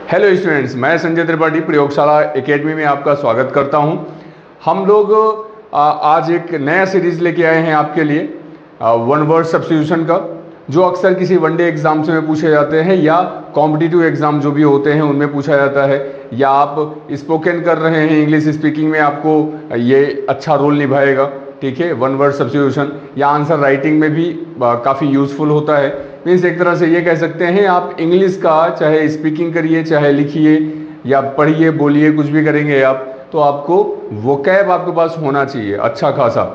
Hello students, मैं संजय त्रिपाठी प्रयोगशाला academy में आपका स्वागत करता हूं। हम लोग आज एक नया सीरीज लेके आए हैं आपके लिए वन वर्ड सब्स्टिट्यूशन का, जो अक्सर किसी वनडे एग्जाम्स में पूछे जाते हैं या कॉम्पिटिटिव एग्जाम जो भी होते हैं उनमें पूछा जाता है, या आप स्पोकन कर रहे हैं इंग्लिश स्पीकिंग में, आपको ये अच्छा रोल निभाएगा। ठीक है, वन वर्ड सब्स्टिट्यूशन या आंसर राइटिंग में भी काफ़ी यूजफुल होता है। मीन्स एक तरह से ये कह सकते हैं, आप इंग्लिश का चाहे स्पीकिंग करिए, चाहे लिखिए या पढ़िए, बोलिए, कुछ भी करेंगे आप, तो आपको वोकैब आपके पास होना चाहिए अच्छा खासा,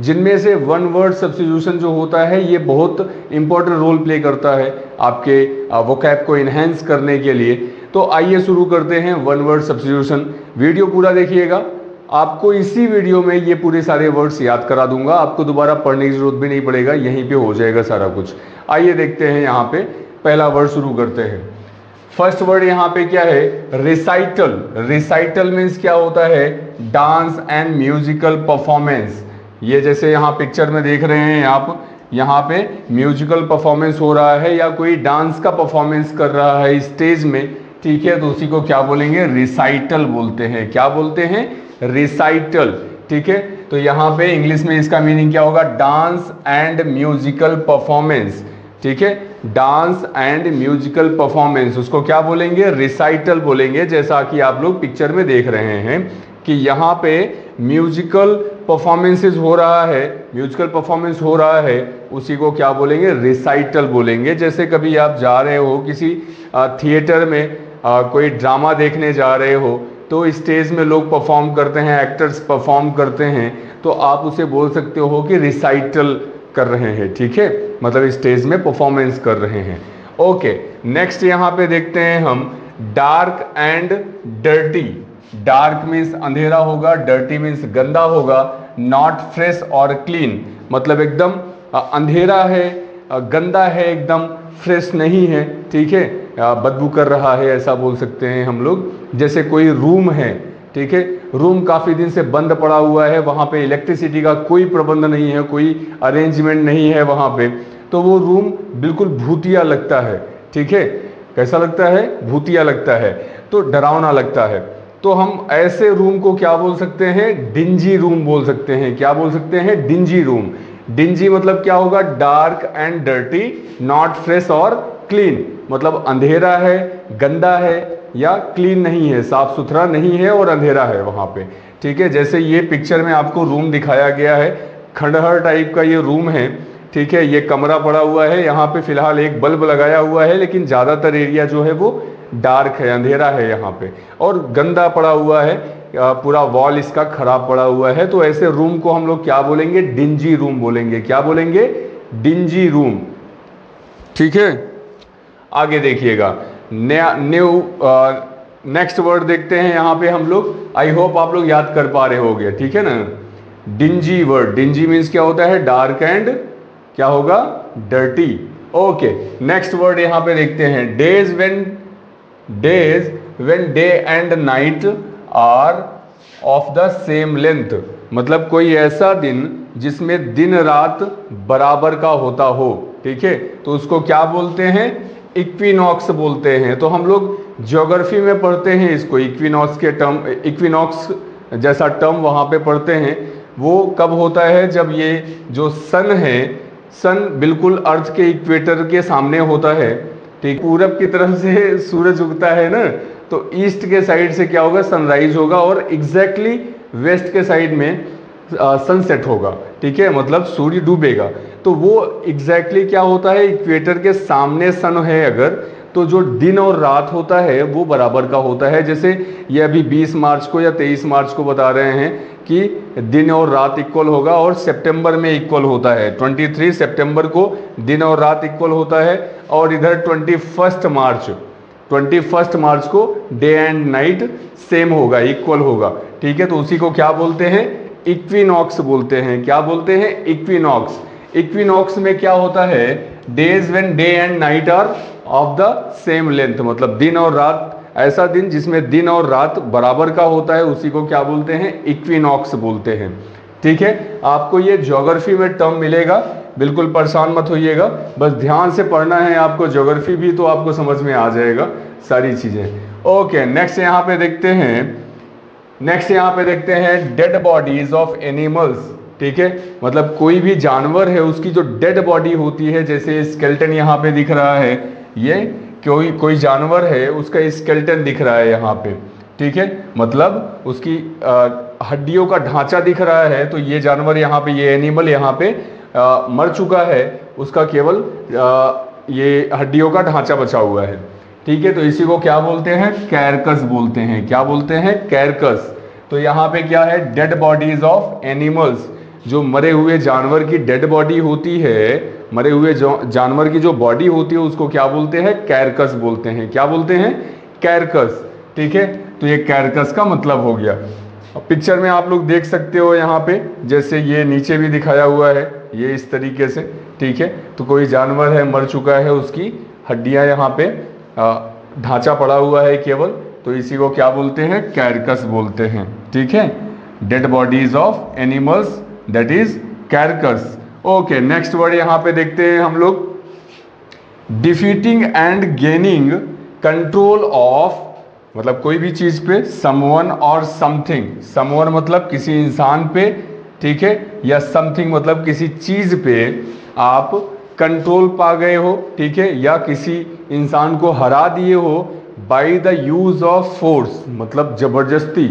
जिनमें से वन वर्ड सब्स्टिट्यूशन जो होता है ये बहुत इंपॉर्टेंट रोल प्ले करता है आपके वोकैब को इन्हेंस करने के लिए। तो आइए शुरू करते हैं वन वर्ड सब्स्टिट्यूशन। वीडियो पूरा देखिएगा, आपको इसी वीडियो में ये पूरे सारे वर्ड्स याद करा दूंगा, आपको दोबारा पढ़ने की जरूरत भी नहीं पड़ेगा, यहीं पे हो जाएगा सारा कुछ। आइए देखते हैं, यहाँ पे पहला वर्ड शुरू करते हैं। फर्स्ट वर्ड यहाँ पे क्या है? रिसाइटल। रिसाइटल मीन्स क्या होता है? Dance and musical performance. ये जैसे यहाँ पिक्चर में देख रहे हैं आप, यहाँ पे म्यूजिकल परफॉर्मेंस हो रहा है या कोई डांस का परफॉर्मेंस कर रहा है स्टेज में, ठीक है, तो उसी को क्या बोलेंगे? रिसाइटल बोलते हैं। क्या बोलते हैं? रिसाइटल। ठीक है, तो यहाँ पे इंग्लिश में इसका मीनिंग क्या होगा? Dance and musical performance. ठीक है, डांस एंड म्यूजिकल परफॉर्मेंस, उसको क्या बोलेंगे? रिसाइटल बोलेंगे। जैसा कि आप लोग पिक्चर में देख रहे हैं कि यहाँ पे म्यूजिकल परफॉर्मेंसेस हो रहा है, म्यूजिकल परफॉर्मेंस हो रहा है, उसी को क्या बोलेंगे? रिसाइटल बोलेंगे। जैसे कभी आप जा रहे हो किसी थिएटर में, कोई ड्रामा देखने जा रहे हो, तो स्टेज में लोग परफॉर्म करते हैं, एक्टर्स परफॉर्म करते हैं, तो आप उसे बोल सकते हो कि रिसाइटल कर रहे हैं। ठीक है, मतलब स्टेज में परफॉर्मेंस कर रहे हैं। ओके, नेक्स्ट यहाँ पे देखते हैं हम, dark and dirty. Dark means अंधेरा होगा, डर्टी मीन्स गंदा होगा, नॉट फ्रेश और क्लीन, मतलब एकदम अंधेरा है, गंदा है, एकदम फ्रेश नहीं है। ठीक है, बदबू कर रहा है, ऐसा बोल सकते हैं हम लोग। जैसे कोई रूम है, ठीक है, रूम काफ़ी दिन से बंद पड़ा हुआ है, वहाँ पे इलेक्ट्रिसिटी का कोई प्रबंध नहीं है, कोई अरेंजमेंट नहीं है वहाँ पे, तो वो रूम बिल्कुल भूतिया लगता है। ठीक है, कैसा लगता है? भूतिया लगता है, तो डरावना लगता है। तो हम ऐसे रूम को क्या बोल सकते हैं? डिंजी रूम बोल सकते हैं। क्या बोल सकते हैं? Dingy room. डिंजी मतलब क्या होगा? Dark and dirty, not fresh और क्लीन, मतलब अंधेरा है, गंदा है, या क्लीन नहीं है, साफ सुथरा नहीं है और अंधेरा है वहाँ पे। ठीक है, जैसे ये पिक्चर में आपको रूम दिखाया गया है, खंडहर टाइप का ये रूम है। ठीक है, ये कमरा पड़ा हुआ है, यहाँ पे फिलहाल एक बल्ब लगाया हुआ है, लेकिन ज़्यादातर एरिया जो है वो डार्क है, अंधेरा है यहाँ पे, और गंदा पड़ा हुआ है, पूरा वॉल इसका खराब पड़ा हुआ है। तो ऐसे रूम को हम लोग क्या बोलेंगे? डिंजी रूम बोलेंगे। क्या बोलेंगे? Dingy room. ठीक है, आगे देखिएगा, नेक्स्ट वर्ड देखते हैं यहाँ पे हम लोग। आई होप आप लोग याद कर पा रहे होंगे, ठीक है ना? डिंजी वर्ड, डिंजी मीन्स क्या होता है? डार्क एंड क्या होगा? डर्टी। ओके, नेक्स्ट वर्ड यहाँ पे देखते हैं, days when day and night are of the same length, मतलब कोई ऐसा दिन जिसमें दिन रात बराबर का होता हो। ठीक है, तो उसको क्या बोलते हैं? इक्विनॉक्स बोलते हैं। तो हम लोग ज्योग्राफी में पढ़ते हैं इसको, इक्विनॉक्स के टर्म, इक्विनॉक्स जैसा टर्म वहाँ पे पढ़ते हैं। वो कब होता है? जब ये जो सन है, सन बिल्कुल अर्थ के इक्वेटर के सामने होता है। ठीक, पूरब की तरफ से सूरज उगता है ना, तो ईस्ट के साइड से क्या होगा? सनराइज होगा, और एग्जैक्टली वेस्ट के साइड में सनसेट होगा। ठीक है, मतलब सूर्य डूबेगा। तो वो एग्जैक्टली क्या होता है? इक्वेटर के सामने सन है अगर, तो जो दिन और रात होता है वो बराबर का होता है। जैसे ये अभी 20 मार्च को या 23 मार्च को बता रहे हैं कि दिन और रात इक्वल होगा, और सितंबर में इक्वल होता है। 23 सितंबर को दिन और रात इक्वल होता है, और इधर 21 मार्च को डे एंड नाइट सेम होगा, इक्वल होगा। ठीक है, तो उसी को क्या बोलते हैं? इक्विनॉक्स बोलते हैं। क्या बोलते हैं? इक्विनॉक्स। इक्विनॉक्स में क्या होता है? Days when day and night are of the same length, मतलब दिन और रात, ऐसा दिन जिसमें दिन और रात बराबर का होता है, उसी को क्या बोलते हैं? इक्विनॉक्स बोलते हैं। ठीक है, आपको ये ज्योग्राफी में टर्म मिलेगा, बिल्कुल परेशान मत होइएगा, बस ध्यान से पढ़ना है आपको। ज्योग्राफी भी तो आपको समझ में आ जाएगा सारी चीज़ें। ओके, नेक्स्ट यहाँ पे देखते हैं डेड बॉडीज ऑफ एनिमल्स। ठीक है, मतलब कोई भी जानवर है उसकी जो डेड बॉडी होती है, जैसे स्केलेटन यहाँ पे दिख रहा है, ये कोई जानवर है उसका स्केलेटन दिख रहा है यहाँ पे। ठीक है, मतलब उसकी हड्डियों का ढांचा दिख रहा है, तो ये जानवर यहाँ पे, ये एनिमल यहाँ पे मर चुका है, उसका केवल ये हड्डियों का ढांचा बचा हुआ है। ठीक है, तो इसी को क्या बोलते हैं? कैरकस बोलते हैं। क्या बोलते हैं? कैरकस। तो यहाँ पे क्या है? डेड बॉडीज ऑफ एनिमल्स, जो मरे हुए जानवर की डेड बॉडी होती है, मरे हुए जानवर की जो बॉडी होती है उसको क्या बोलते हैं? कैरकस बोलते हैं। क्या बोलते हैं? कैरकस। ठीक है, तो ये कैरकस का मतलब हो गया। पिक्चर में आप लोग देख सकते हो यहाँ पे, जैसे ये नीचे भी दिखाया हुआ है, ये इस तरीके से। ठीक है, तो कोई जानवर है, मर चुका है, उसकी हड्डियाँ यहाँ पे ढांचा पड़ा हुआ है केवल, तो इसी को क्या बोलते हैं? कैरकस बोलते हैं। ठीक है, dead bodies of animals, that is carcass. Okay, next word यहाँ पे देखते हैं हम लोग, defeating and gaining control of, मतलब कोई भी चीज पे, समवन और समथिंग। समवन मतलब किसी इंसान पे, ठीक है, या समथिंग मतलब किसी चीज पे आप कंट्रोल पा गए हो, ठीक है, या किसी इंसान को हरा दिए हो bye the use of force, मतलब जबरदस्ती।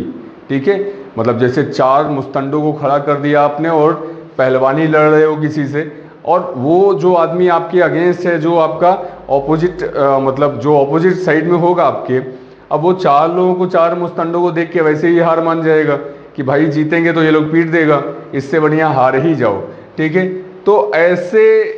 ठीक है, मतलब जैसे 4 मुस्तंडों को खड़ा कर दिया आपने और पहलवानी लड़ रहे हो किसी से, और वो जो आदमी आपके अगेंस्ट है, जो आपका ऑपोजिट मतलब जो ऑपोजिट साइड में होगा आपके, अब वो 4 लोगों को, 4 मुस्तंडों को देख के वैसे ही हार मान जाएगा कि भाई जीतेंगे तो ये लोग पीट देगा, इससे बढ़िया हार ही जाओ। ठीक है, तो ऐसे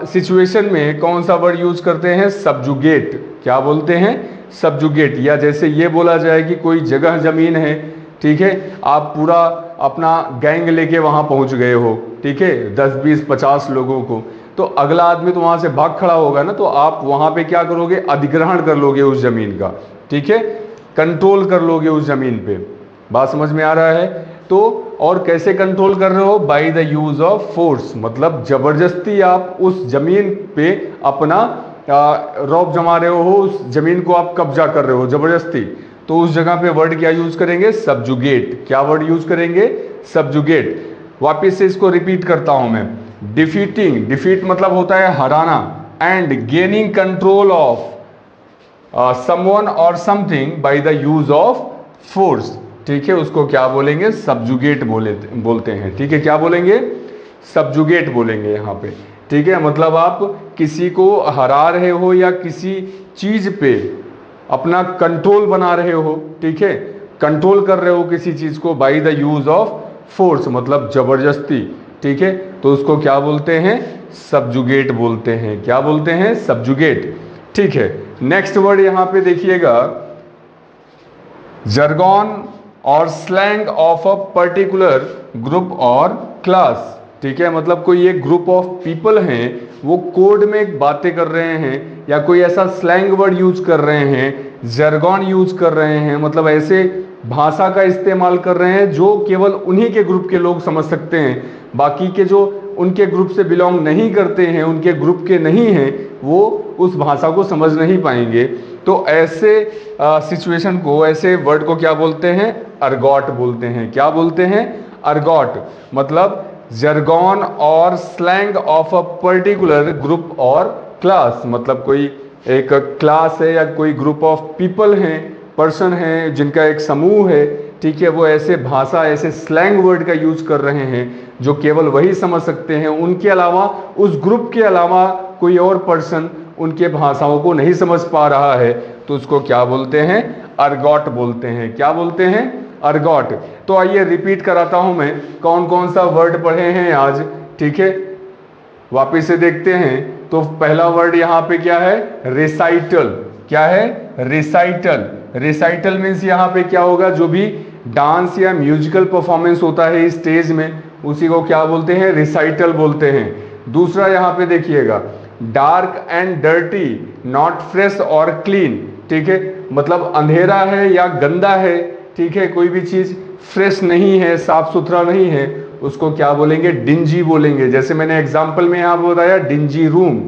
सिचुएशन में कौन सा वर्ड यूज करते हैं? सब्जुगेट। क्या बोलते हैं? सब्जुगेट। या जैसे ये बोला जाए कि कोई जगह जमीन है, ठीक है, आप पूरा अपना गैंग लेके वहां पहुंच गए हो, ठीक है, 10, 20, 50 लोगों को, तो अगला आदमी तो वहां से भाग खड़ा होगा ना, तो आप वहां पे क्या करोगे? अधिग्रहण कर लोगे उस जमीन का। ठीक है, कंट्रोल कर लोगे उस जमीन पे। बात समझ में आ रहा है? तो और कैसे कंट्रोल कर रहे हो? Bye the use of force, मतलब जबरदस्ती आप उस जमीन पे अपना रौब जमा रहे हो, उस जमीन को आप कब्जा कर रहे हो जबरदस्ती, तो उस जगह पे वर्ड क्या यूज करेंगे? सब्जुगेट। क्या वर्ड यूज करेंगे? सब्जुगेट। वापिस से इसको रिपीट करता हूं मैं, डिफीटिंग, डिफीट मतलब होता है हराना, and gaining control of someone और something by the use of force. ठीक है, उसको क्या बोलेंगे? सब्जुगेट बोलते हैं। ठीक है, क्या बोलेंगे? सब्जुगेट बोलेंगे यहाँ पे। ठीक है, मतलब आप किसी को हरा रहे हो या किसी चीज पे अपना कंट्रोल बना रहे हो, ठीक है, कंट्रोल कर रहे हो किसी चीज को bye the use of force, मतलब जबरदस्ती। ठीक है, तो उसको क्या बोलते हैं? सब्जुगेट बोलते हैं। क्या बोलते हैं? सब्जुगेट। ठीक है, नेक्स्ट वर्ड यहां पे देखिएगा, जर्गन और slang of a particular group और क्लास। ठीक है, मतलब कोई एक ग्रुप ऑफ पीपल हैं, वो कोड में बातें कर रहे हैं, या कोई ऐसा स्लैंग वर्ड यूज कर रहे हैं, जर्गन यूज कर रहे हैं, मतलब ऐसे भाषा का इस्तेमाल कर रहे हैं जो केवल उन्हीं के ग्रुप के लोग समझ सकते हैं, बाकी के जो उनके ग्रुप से बिलोंग नहीं करते हैं, उनके ग्रुप के नहीं हैं, वो उस भाषा को समझ नहीं पाएंगे। तो ऐसे सिचुएशन को, ऐसे वर्ड को क्या बोलते हैं? अर्गॉट बोलते हैं। क्या बोलते हैं? अर्गॉट। मतलब जर्गन और slang of a particular group और क्लास, मतलब कोई एक क्लास है या कोई ग्रुप ऑफ पीपल हैं, पर्सन हैं, जिनका एक समूह है, ठीक है, वो ऐसे भाषा, ऐसे स्लैंग वर्ड का यूज कर रहे हैं जो केवल वही समझ सकते हैं, उनके अलावा, उस ग्रुप के अलावा कोई और पर्सन उनके भाषाओं को नहीं समझ पा रहा है, तो उसको क्या बोलते हैं? अर्गॉट बोलते हैं। क्या बोलते हैं? अर्गॉट। तो आइए रिपीट कराता हूं मैं, कौन कौन सा वर्ड पढ़े हैं आज। ठीक है, वापिस से देखते हैं। तो पहला वर्ड यहाँ पे क्या है? रिसाइटल। क्या है? रिसाइटल। रिसाइटल मीन्स यहाँ पे क्या होगा? जो भी डांस या म्यूजिकल परफॉर्मेंस होता है स्टेज में, उसी को क्या बोलते हैं? रिसाइटल बोलते हैं। दूसरा यहाँ पे देखिएगा, dark and dirty, not fresh और क्लीन। ठीक है, मतलब अंधेरा है या गंदा है, ठीक है, कोई भी चीज फ्रेश नहीं है, साफ सुथरा नहीं है, उसको क्या बोलेंगे, डिंजी बोलेंगे। जैसे मैंने एग्जाम्पल में यहाँ बताया डिंजी रूम,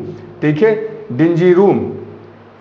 ठीक है, डिंजी रूम।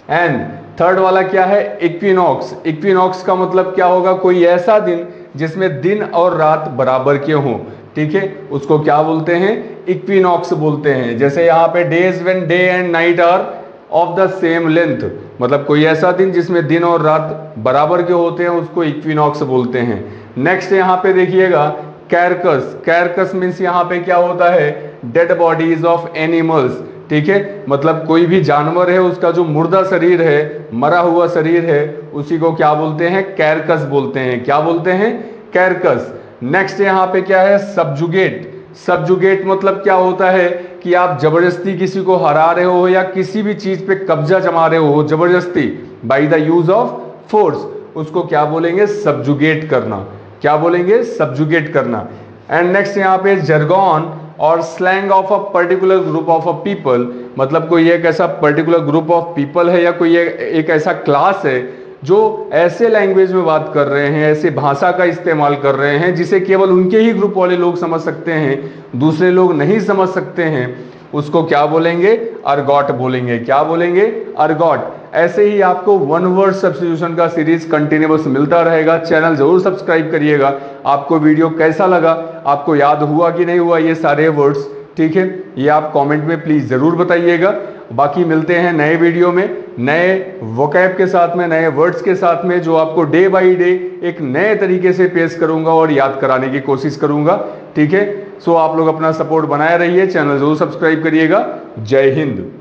एंड थर्ड वाला क्या है, इक्विनॉक्स। इक्विनॉक्स का मतलब क्या होगा, कोई ऐसा दिन जिसमें दिन और रात बराबर के हों, ठीक है, उसको क्या बोलते हैं, इक्विनॉक्स बोलते हैं। जैसे यहाँ पे days when day and night are of the same length, मतलब कोई ऐसा दिन जिसमें दिन और रात बराबर के होते हैं, उसको इक्विनॉक्स बोलते हैं। नेक्स्ट यहाँ पे देखिएगा कैरकस। कैरकस मीन्स यहाँ पे क्या होता है, डेड बॉडीज ऑफ एनिमल्स, ठीक है, मतलब कोई भी जानवर है उसका जो मुर्दा शरीर है, मरा हुआ शरीर है, उसी को क्या बोलते हैं, कैरकस बोलते हैं। क्या बोलते हैं, कैरकस। नेक्स्ट यहाँ पे क्या है, सबजुगेट। सबजुगेट मतलब क्या होता है कि आप जबरदस्ती किसी को हरा रहे हो या किसी भी चीज पे कब्जा जमा रहे हो जबरदस्ती, bye the use of force, उसको क्या बोलेंगे, सबजुगेट करना। क्या बोलेंगे, सबजुगेट करना। एंड नेक्स्ट यहाँ पे जर्गन और slang of a particular group of a people, मतलब कोई एक ऐसा पर्टिकुलर ग्रुप ऑफ पीपल है या कोई एक ऐसा क्लास है जो ऐसे लैंग्वेज में बात कर रहे हैं, ऐसे भाषा का इस्तेमाल कर रहे हैं जिसे केवल उनके ही ग्रुप वाले लोग समझ सकते हैं, दूसरे लोग नहीं समझ सकते हैं, उसको क्या बोलेंगे, अर्गॉट बोलेंगे। क्या बोलेंगे, अर्गॉट। ऐसे ही आपको वन वर्ड सब्स्टिट्यूशन का सीरीज कंटिन्यूअस मिलता रहेगा। चैनल जरूर सब्सक्राइब करिएगा। आपको वीडियो कैसा लगा, आपको याद हुआ कि नहीं हुआ ये सारे वर्ड्स, ठीक है, ये आप कमेंट में प्लीज जरूर बताइएगा। बाकी मिलते हैं नए वीडियो में, नए वोकैब के साथ में, नए वर्ड्स के साथ में, जो आपको डे बाय डे एक नए तरीके से पेश करूंगा और याद कराने की कोशिश करूंगा, ठीक है। सो आप लोग अपना सपोर्ट बनाए रहिए, चैनल जरूर सब्सक्राइब करिएगा। जय हिंद।